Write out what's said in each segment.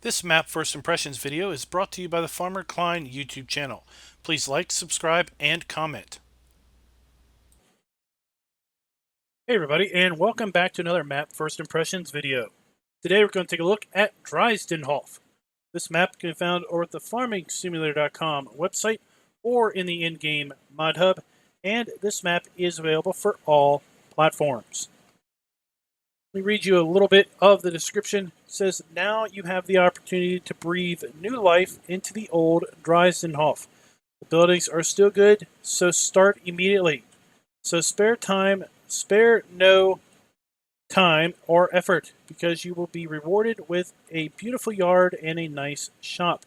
This map first impressions video is brought to you by the Farmer Klein YouTube channel. Please like, subscribe, and comment. Hey everybody, and welcome back to another map first impressions video. Today we're going to take a look at Dreisternhof. This map can be found over at the farmingsimulator.com website or in the in-game mod hub, and this map is available for all platforms. Let me read you a little bit of the description. It says, now you have the opportunity to breathe new life into the old Dreisternhof. The buildings are still good, so start immediately. So spare no time or effort, because you will be rewarded with a beautiful yard and a nice shop.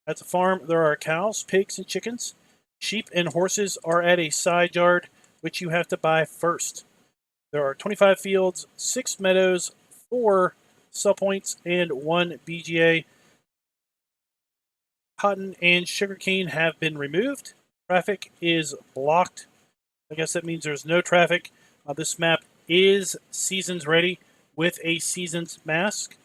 At the farm, there are cows, pigs, and chickens. Sheep and horses are at a side yard, which you have to buy first. There are 25 fields, 6 meadows, 4 sell points, and 1 BGA. Cotton and sugarcane have been removed. Traffic is blocked. I guess that means there's no traffic. This map is seasons ready with a seasons mask.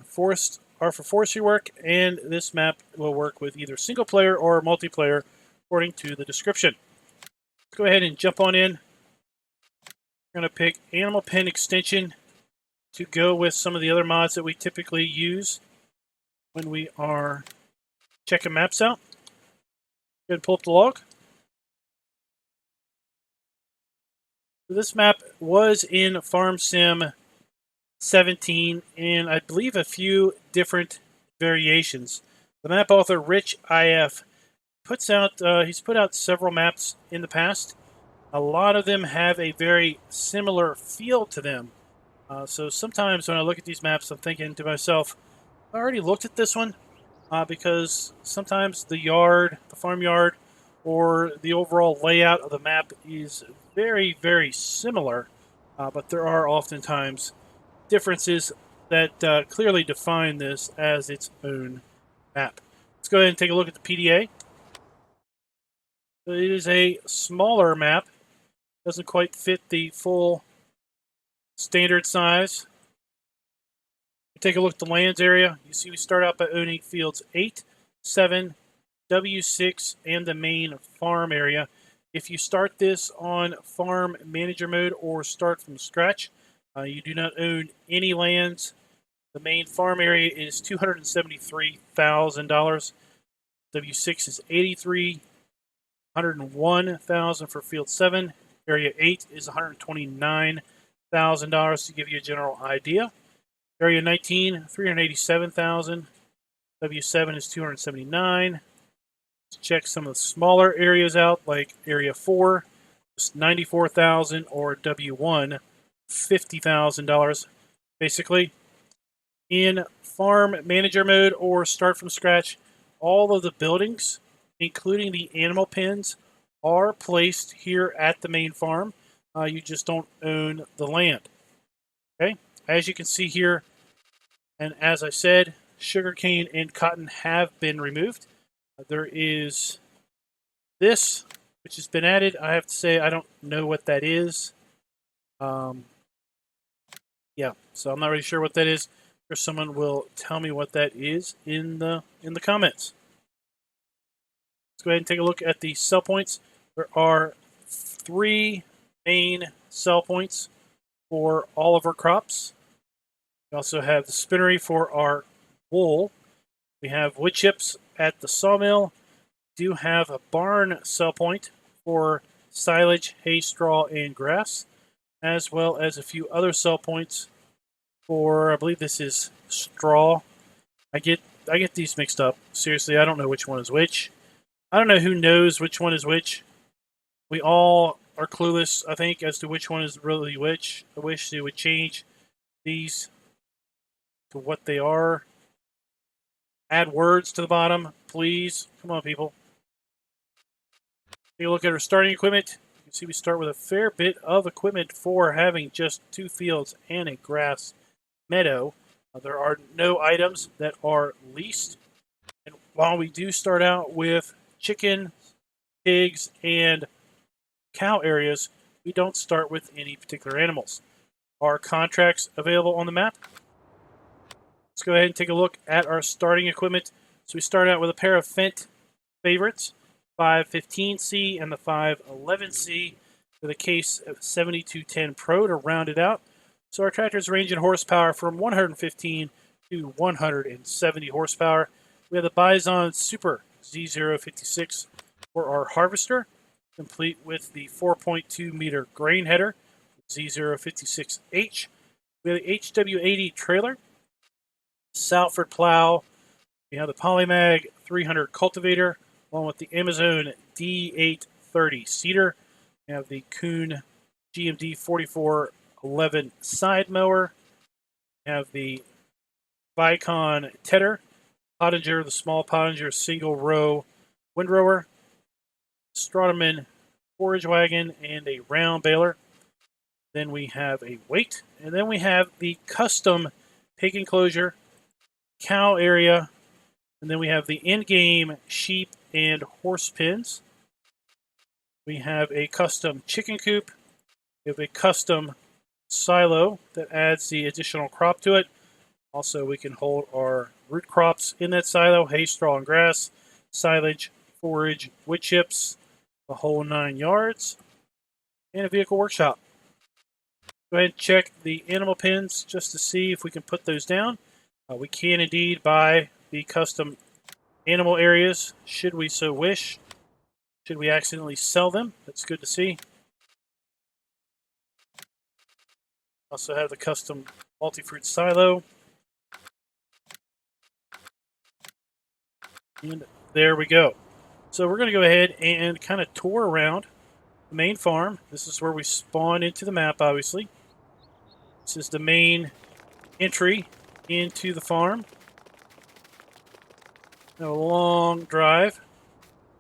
Forests are for forestry work, and this map will work with either single player or multiplayer according to the description. Let's go ahead and jump on in. We're going to pick Animal Pen Extension to go with some of the other mods that we typically use when we are checking maps out. Go ahead and pull up the log. This map was in Farm Sim 17, and I believe a few different variations. The map author RitchiF he's put out several maps in the past. A lot of them have a very similar feel to them. So sometimes when I look at these maps, I'm thinking to myself, I already looked at this one, because sometimes the farmyard, or the overall layout of the map is very, very similar, but there are oftentimes differences that clearly define this as its own map. Let's go ahead and take a look at the PDA. It is a smaller map. Doesn't quite fit the full standard size. Take a look at the lands area. You see we start out by owning fields 8, 7, W6, and the main farm area. If you start this on farm manager mode or start from scratch, you do not own any lands. The main farm area is $273,000. W6 is $101,000 for field 7. Area 8 is $129,000 to give you a general idea. Area 19, $387,000. W7 is $279,000. Let's check some of the smaller areas out, like Area 4, just $94,000, or W1, $50,000. Basically, in farm manager mode or start from scratch, all of the buildings, including the animal pens, are placed here at the main farm. You just don't own the land. Okay, as you can see here, and as I said, sugarcane and cotton have been removed. There is this, which has been added. I have to say I don't know what that is. Yeah, so I'm not really sure what that is. Or someone will tell me what that is in the comments. Let's go ahead and take a look at the sell points. There are 3 main sell points for all of our crops. We also have the spinnery for our wool. We have wood chips at the sawmill. We do have a barn sell point for silage, hay, straw, and grass, as well as a few other sell points for, I believe this is straw. I get these mixed up. Seriously, I don't know which one is which. I don't know who knows which one is which. We all are clueless, I think, as to which one is really which. I wish they would change these to what they are. Add words to the bottom, please. Come on, people. Take a look at our starting equipment. You can see we start with a fair bit of equipment for having just 2 fields and a grass meadow. There are no items that are leased. And while we do start out with chicken, pigs, and cow areas, we don't start with any particular animals. Are contracts available on the map? Let's go ahead and take a look at our starting equipment. So we start out with a pair of Fendt favorites, 515C and the 511C, with a case of 7210 Pro to round it out. So our tractors range in horsepower from 115 to 170 horsepower. We have the Bison Super Z056 for our harvester, complete with the 4.2 meter grain header, Z056H. We have the HW80 trailer, Salford plow. We have the Polymag 300 cultivator, along with the Amazon D830 seeder. We have the Kuhn GMD 4411 side mower. We have the Vicon Tedder, Pottinger, the small Pottinger single row windrower, Strataman forage wagon, and a round baler. Then we have a weight, and then we have the custom pig enclosure, cow area, and then we have the in-game sheep and horse pens. We have a custom chicken coop. We have a custom silo that adds the additional crop to it. Also, we can hold our root crops in that silo, hay, straw, and grass, silage, forage, wood chips, the whole 9 yards, and a vehicle workshop. Go ahead and check the animal pens just to see if we can put those down. We can indeed buy the custom animal areas, should we so wish. Should we accidentally sell them, that's good to see. Also have the custom multi-fruit silo. And there we go. So we're going to go ahead and kind of tour around the main farm. This is where we spawn into the map, obviously. This is the main entry into the farm. Now, a long drive.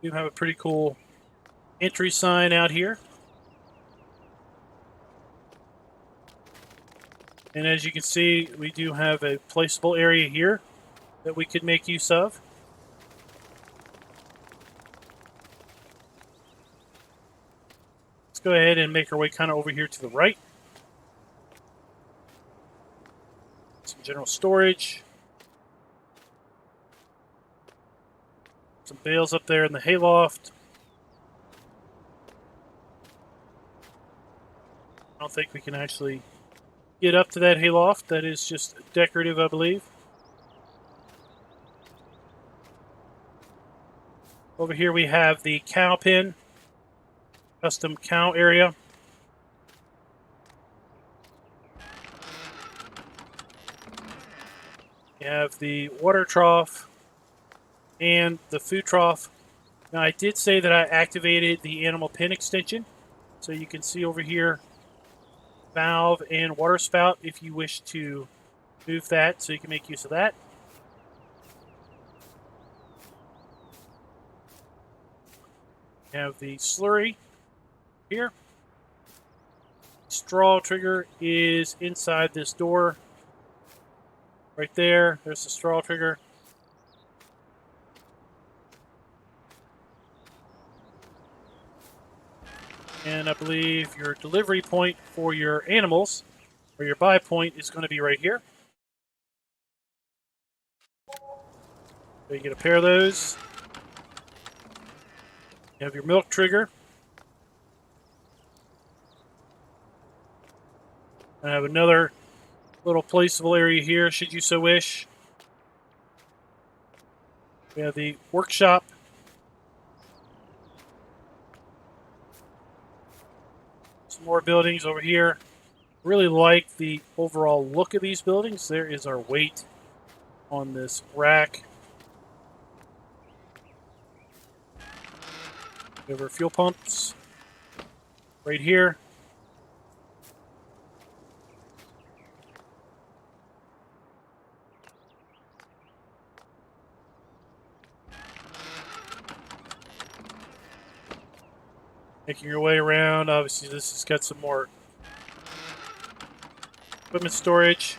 We have a pretty cool entry sign out here. And as you can see, we do have a placeable area here that we could make use of. Let's go ahead and make our way kind of over here to the right. Some general storage. Some bales up there in the hayloft. I don't think we can actually get up to that hayloft. That is just decorative, I believe. Over here we have the cow pen, custom cow area. We have the water trough and the food trough. Now, I did say that I activated the animal pen extension, so you can see over here valve and water spout if you wish to move that, so you can make use of that. We have the slurry here. Straw trigger is inside this door. Right there, there's the straw trigger. And I believe your delivery point for your animals, or your buy point, is going to be right here. So you get a pair of those. You have your milk trigger. I have another little placeable area here, should you so wish. We have the workshop. Some more buildings over here. Really like the overall look of these buildings. There is our weight on this rack. We have our fuel pumps right here. Making your way around. Obviously, this has got some more equipment storage.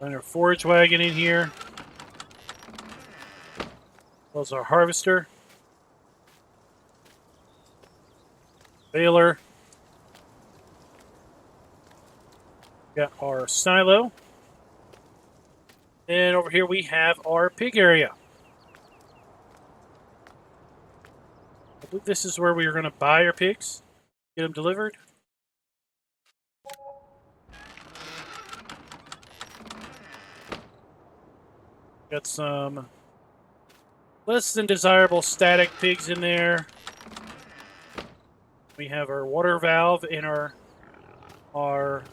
And our forage wagon in here. As well as our harvester. baler. Got our silo. And over here we have our pig area. I believe this is where we are going to buy our pigs, get them delivered. Got some less than desirable static pigs in there. We have our water valve in our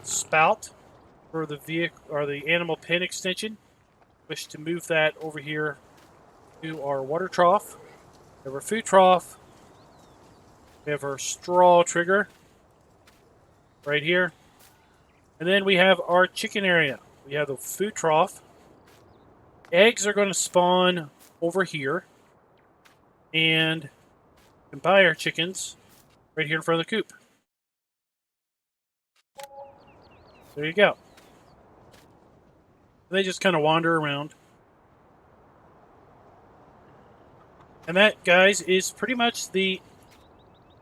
spout for the vehicle or the animal pen extension. Wish to move that over here to our water trough. We have our food trough. We have our straw trigger right here. And then we have our chicken area. We have the food trough. Eggs are going to spawn over here. And we can buy our chickens right here in front of the coop. There you go. They just kind of wander around. And that, guys, is pretty much the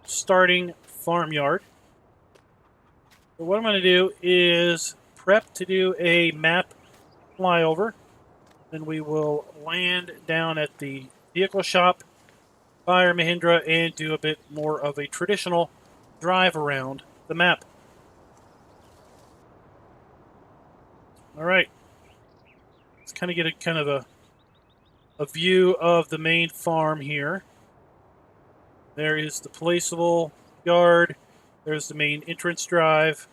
starting farmyard. So what I'm going to do is prep to do a map flyover. Then we will land down at the vehicle shop, buy our Mahindra, and do a bit more of a traditional drive around the map. All right. Let's kind of get a view of the main farm here. There is the placeable yard. There's the main entrance drive.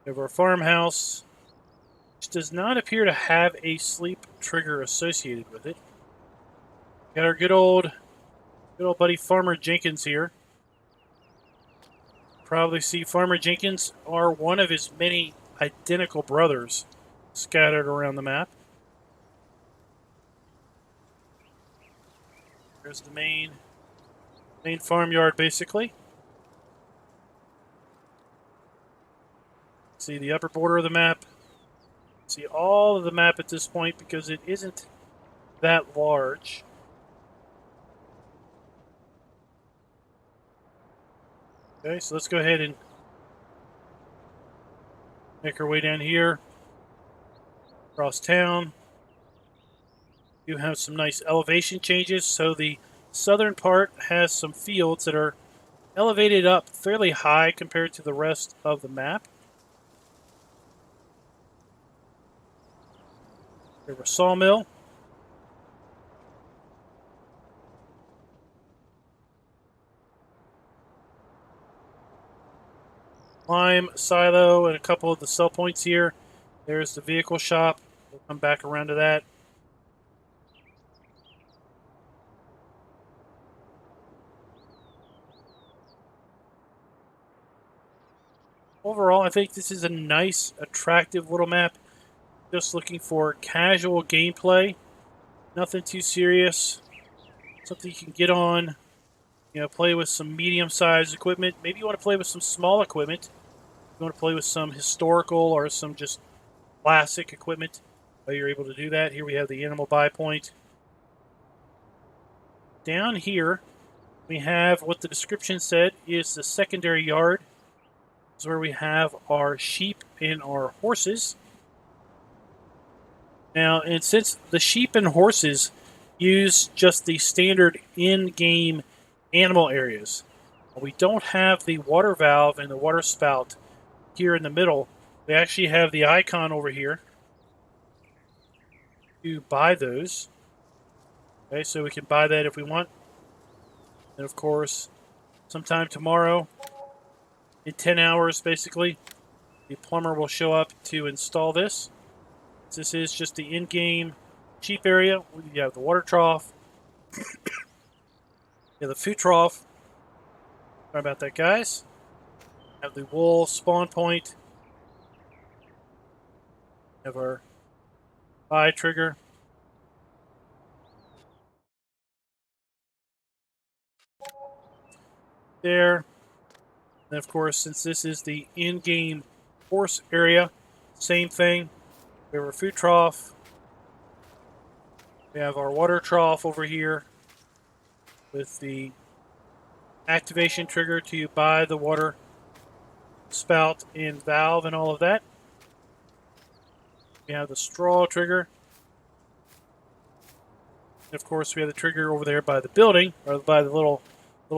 We have our farmhouse, which does not appear to have a sleep trigger associated with it. Got our good old buddy Farmer Jenkins here. Probably see Farmer Jenkins are one of his many identical brothers scattered around the map. There's the main farmyard, basically. See the upper border of the map. See all of the map at this point because it isn't that large. Okay, so let's go ahead and make our way down here, across town. You have some nice elevation changes. So the southern part has some fields that are elevated up fairly high compared to the rest of the map. There's a sawmill. Lime silo and a couple of the sell points here. There's the vehicle shop. We'll come back around to that. Overall, I think this is a nice, attractive little map. Just looking for casual gameplay. Nothing too serious. Something you can get on. You know, play with some medium-sized equipment. Maybe you want to play with some small equipment. You want to play with some historical or some just classic equipment. You're able to do that. Here we have the animal buy point. Down here, we have what the description said is the secondary yard. This is where we have our sheep and our horses. Now, and since the sheep and horses use just the standard in-game animal areas, we don't have the water valve and the water spout here in the middle. We actually have the icon over here to buy those. Okay, so we can buy that if we want. And of course, sometime tomorrow, in 10 hours basically, the plumber will show up to install this. This is just the in-game sheep area. We have the water trough. Yeah, the food trough. Sorry about that, guys. Have the wool spawn point. Have our buy trigger. There. And of course, since this is the in-game horse area, same thing. We have our food trough. We have our water trough over here with the activation trigger to buy the water spout and valve and all of that. We have the straw trigger. And of course, we have the trigger over there by the building, or by the little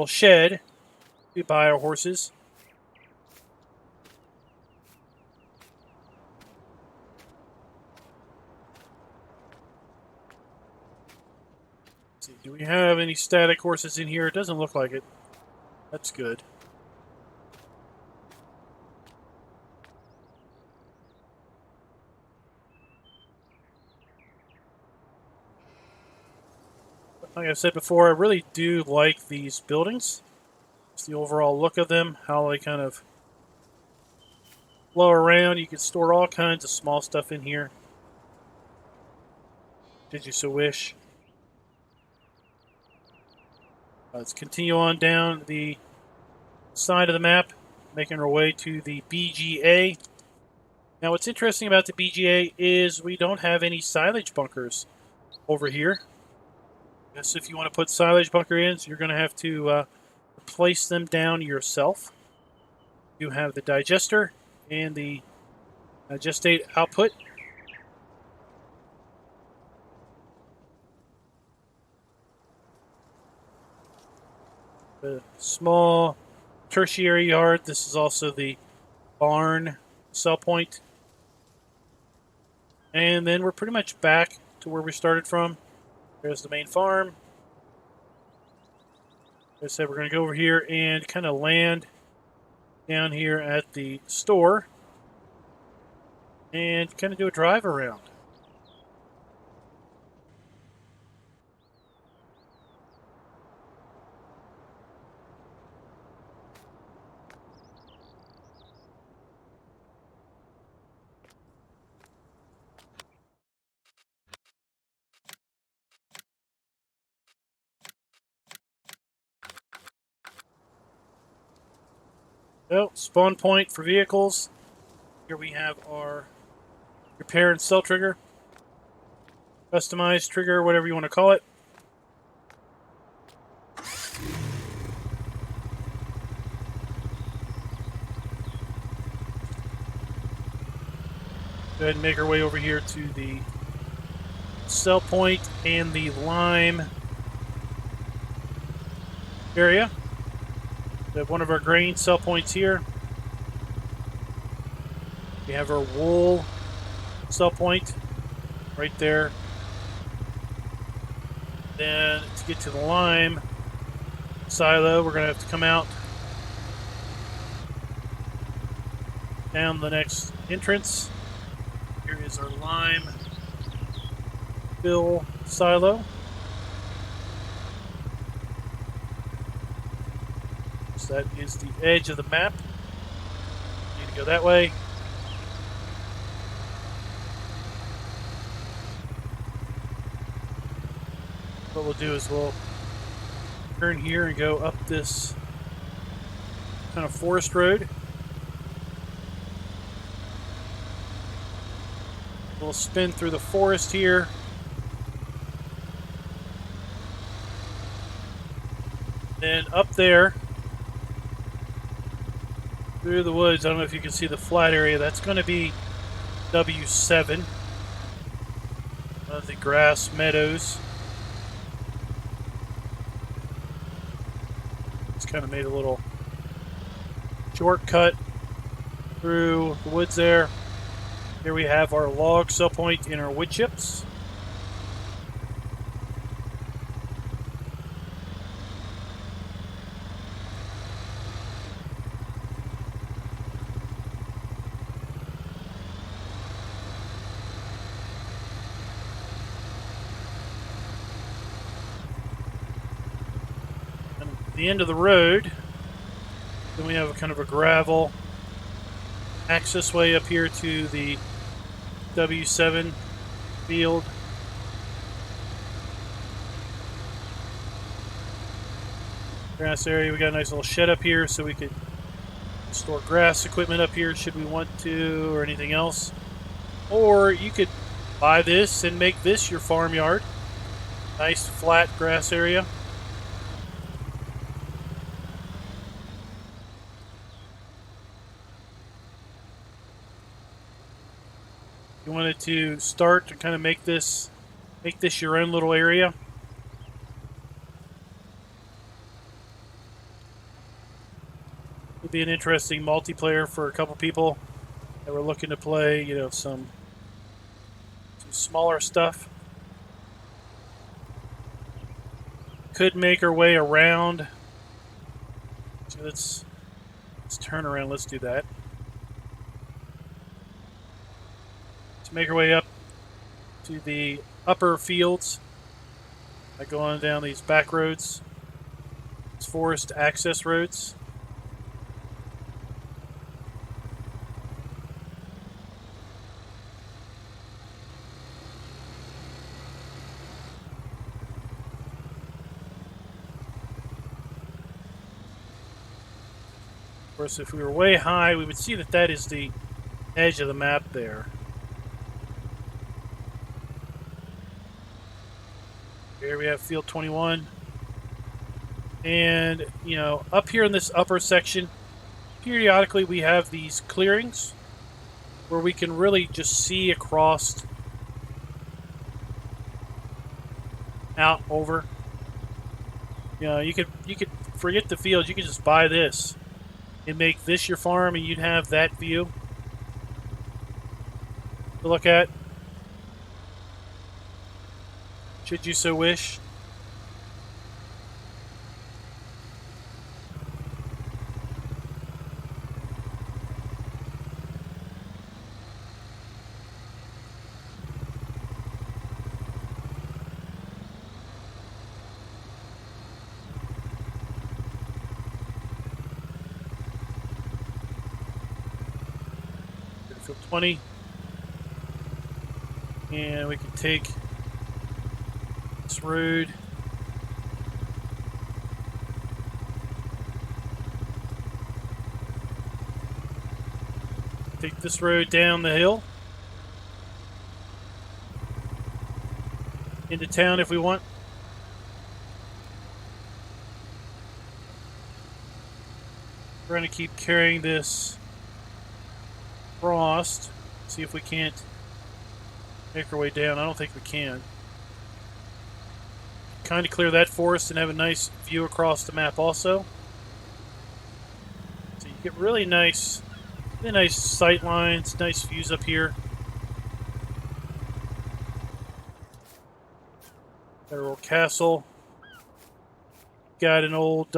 shed to buy our horses. Let's see, do we have any static horses in here? It doesn't look like it. That's good. Like I said before, I really do like these buildings. It's the overall look of them, how they kind of flow around. You can store all kinds of small stuff in here, did you so wish. Let's continue on down the side of the map, making our way to the BGA. Now, what's interesting about the BGA is we don't have any silage bunkers over here. Yes, if you want to put silage bunker in, you're going to have to place them down yourself. You have the digester and the digestate output. The small tertiary yard. This is also the barn sell point. And then we're pretty much back to where we started from. There's the main farm. Like I said, we're going to go over here and kind of land down here at the store and kind of do a drive around. So, spawn point for vehicles. Here we have our repair and sell trigger. Customized trigger, whatever you want to call it. Go ahead and make our way over here to the sell point and the lime area. We have one of our grain sell points here. We have our wool sell point right there. Then to get to the lime silo, we're going to have to come out down the next entrance. Here is our lime fill silo. So that is the edge of the map. Need to go that way. What we'll do is we'll turn here and go up this kind of forest road. We'll spin through the forest here. Then up there through the woods, I don't know if you can see the flat area, that's going to be W7 of the grass meadows. It's kind of made a little shortcut through the woods there. Here we have our log sell point in our wood chips. And at the end of the road, then we have a kind of a gravel access way up here to the W7 field. Grass area. We got a nice little shed up here so we could store grass equipment up here should we want to, or anything else. Or you could buy this and make this your farmyard. Nice flat grass area. You wanted to start to kind of make this your own little area. It'd be an interesting multiplayer for a couple people that were looking to play, you know, some smaller stuff. Could make our way around. So let's turn around. Let's do that. Let's make our way up to the upper fields by going down these back roads, these forest access roads. Of course, if we were way high, we would see that that is the edge of the map there. Here we have field 21. And, you know, up here in this upper section, periodically we have these clearings where we can really just see across out over. You know, you could forget the fields, you could just buy this and make this your farm and you'd have that view to look at, should you so wish. Field 20, and we can take this road down the hill into town if we want. We're going to keep carrying this across, see if we can't make our way down. I don't think we can. Kind of clear that forest and have a nice view across the map also. So you get really nice sight lines, nice views up here. Got a little castle. Got an old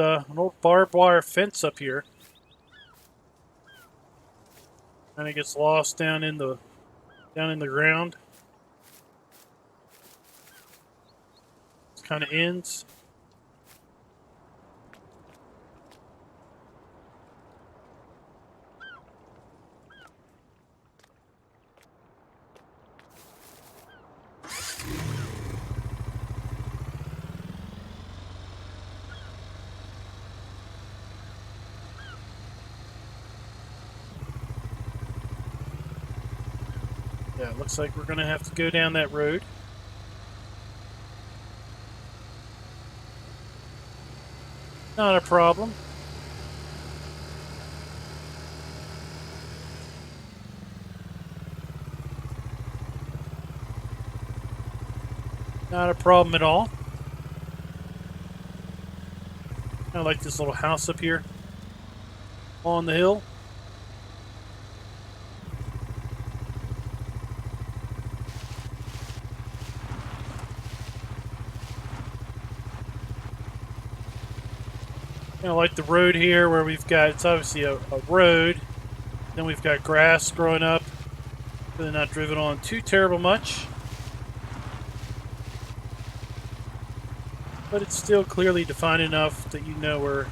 barbed wire fence up here. Kind of gets lost down in the ground. It kind of ends. Yeah, it looks like we're going to have to go down that road. Not a problem. Not a problem at all. I like this little house up here on the hill. Kind of like the road here where we've got, it's obviously a road, then we've got grass growing up, really not driven on too terrible much, but it's still clearly defined enough that you know where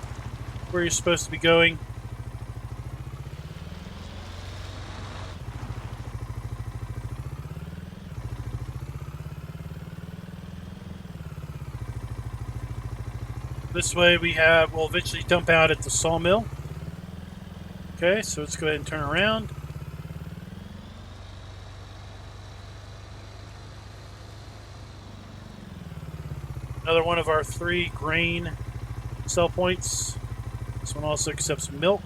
you're supposed to be going. This way we'll eventually dump out at the sawmill. Okay, so let's go ahead and turn around. Another one of our 3 grain sell points. This one also accepts milk.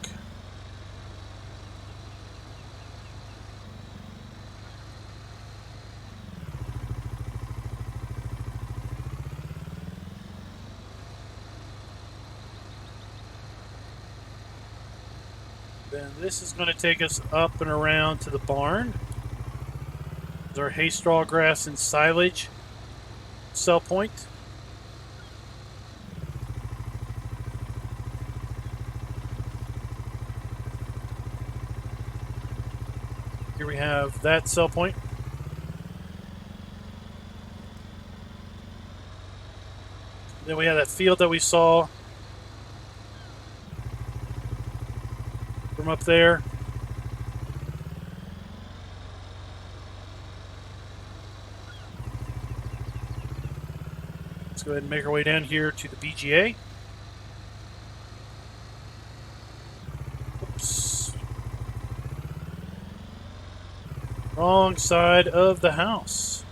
Then this is going to take us up and around to the barn. There's our hay, straw, grass, and silage sell point. Here we have that sell point. Then we have that field that we saw from up there. Let's go ahead and make our way down here to the BGA. Oops. Wrong side of the house.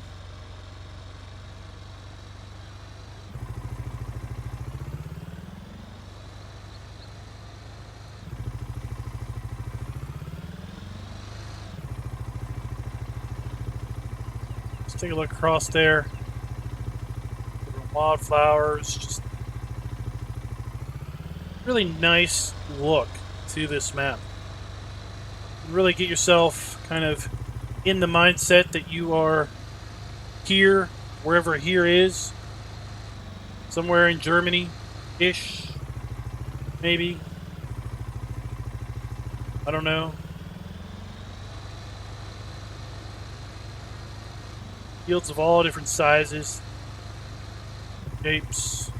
Let's take a look across there. Wildflowers, just really nice look to this map. Really get yourself kind of in the mindset that you are here, wherever here is, somewhere in Germany-ish, maybe. I don't know. Fields of all different sizes. Shapes.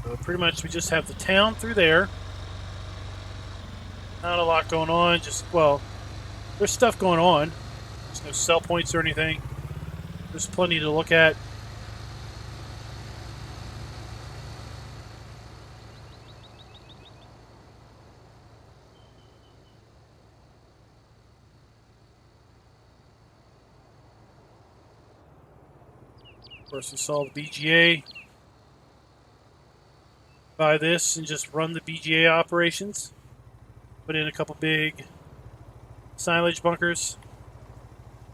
So pretty much we just have the town through there. Not a lot going on, just, well, there's stuff going on. There's no sell points or anything. There's plenty to look at. Of course, we saw the BGA. Buy this and just run the BGA operations. Put in a couple big silage bunkers.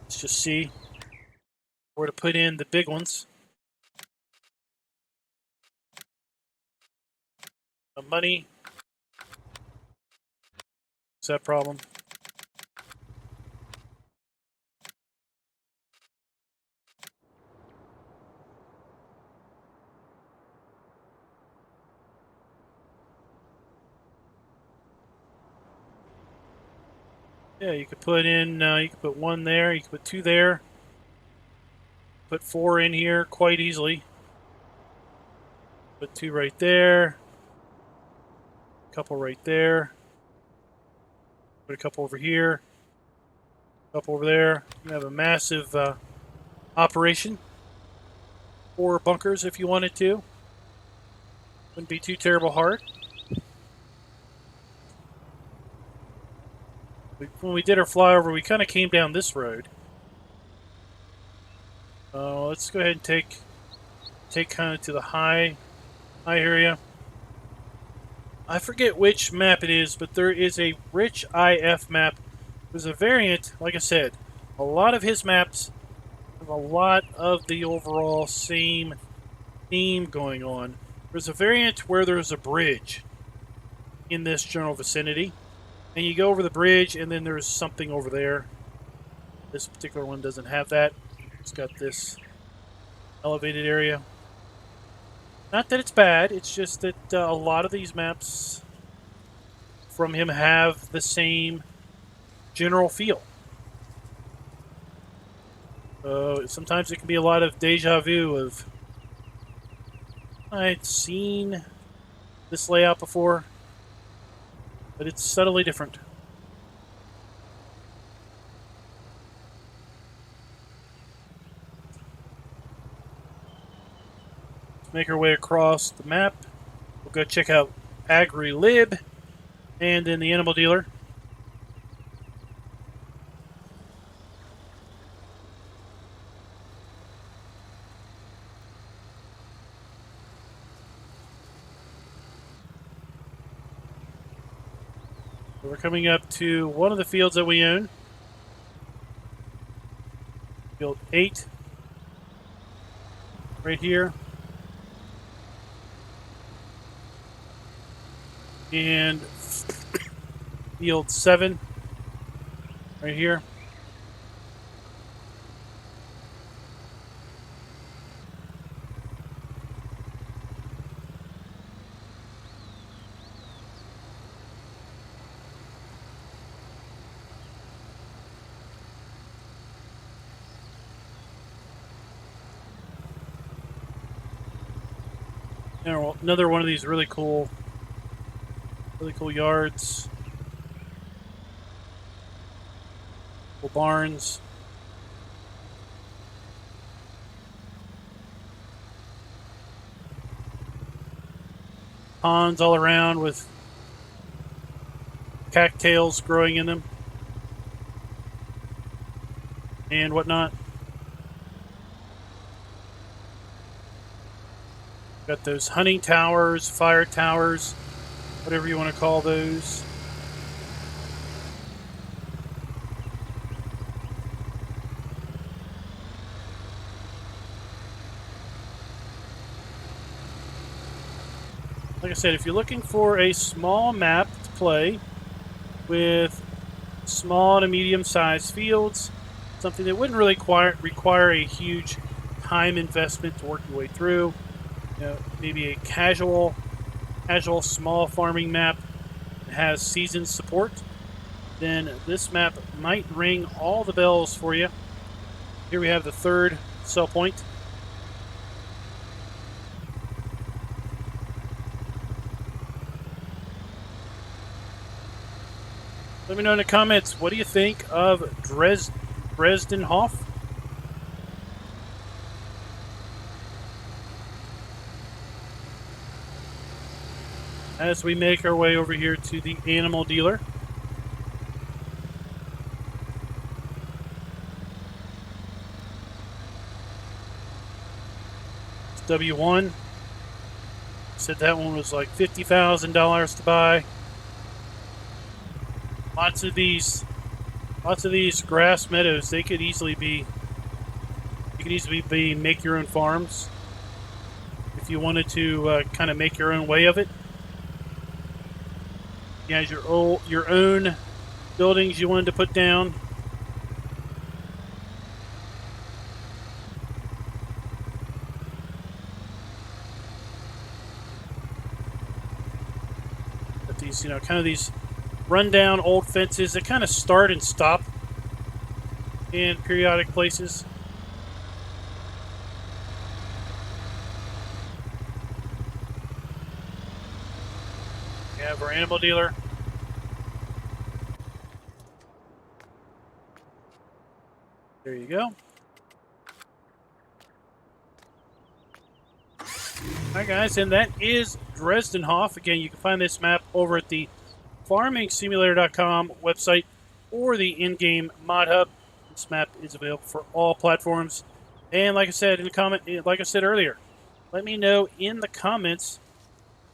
Let's just see where to put in the big ones. The money. What's that problem? Yeah, you could put in, you could put one there, you could put two there. Put four in here quite easily. Put two right there. A couple right there. Put a couple over here. A couple over there. You have a massive operation. 4 bunkers if you wanted to. Wouldn't be too terrible hard. When we did our flyover, we kind of came down this road. Let's go ahead and take kind of to the high area. I forget which map it is, but there is a RitchiF map. There's a variant, like I said, a lot of his maps have a lot of the overall same theme going on. There's a variant where there's a bridge in this general vicinity. And you go over the bridge, and then there's something over there. This particular one doesn't have that. It's got this elevated area. Not that it's bad, it's just that a lot of these maps from him have the same general feel. Sometimes it can be a lot of deja vu of, I'd seen this layout before, but it's subtly different. Let's make our way across the map. We'll go check out AgriLib and then the animal dealer. We're coming up to one of the fields that we own. Field 8. right here. And field 7 right here. Another one of these really cool yards, cool barns. Ponds all around with cattails growing in them and whatnot. Got those hunting towers, fire towers, whatever you want to call those. Like I said, if you're looking for a small map to play with small to medium-sized fields, something that wouldn't really require a huge time investment to work your way through, maybe a casual small farming map that has season support, then this map might ring all the bells for you. Here we have the third sell point. Let me know in the comments, what do you think of Dreisternhof? As we make our way over here to the animal dealer. It's W1. Said that one was like $50,000 to buy. Lots of these grass meadows, they could easily be make your own farms if you wanted to kind of make your own way of it. You have your own buildings you wanted to put down. But these, kind of these rundown old fences that kind of start and stop in periodic places. We have our animal dealer. There you go. Alright guys, and that is Dreisternhof. Again, you can find this map over at the farmingsimulator.com website or the in-game mod hub. This map is available for all platforms. And like I said earlier, let me know in the comments,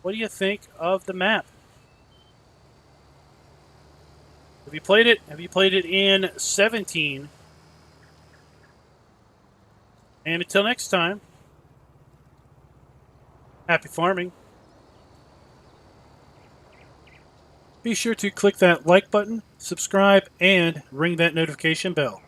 what do you think of the map? Have you played it? Have you played it in 17? And until next time, happy farming. Be sure to click that like button, subscribe, and ring that notification bell.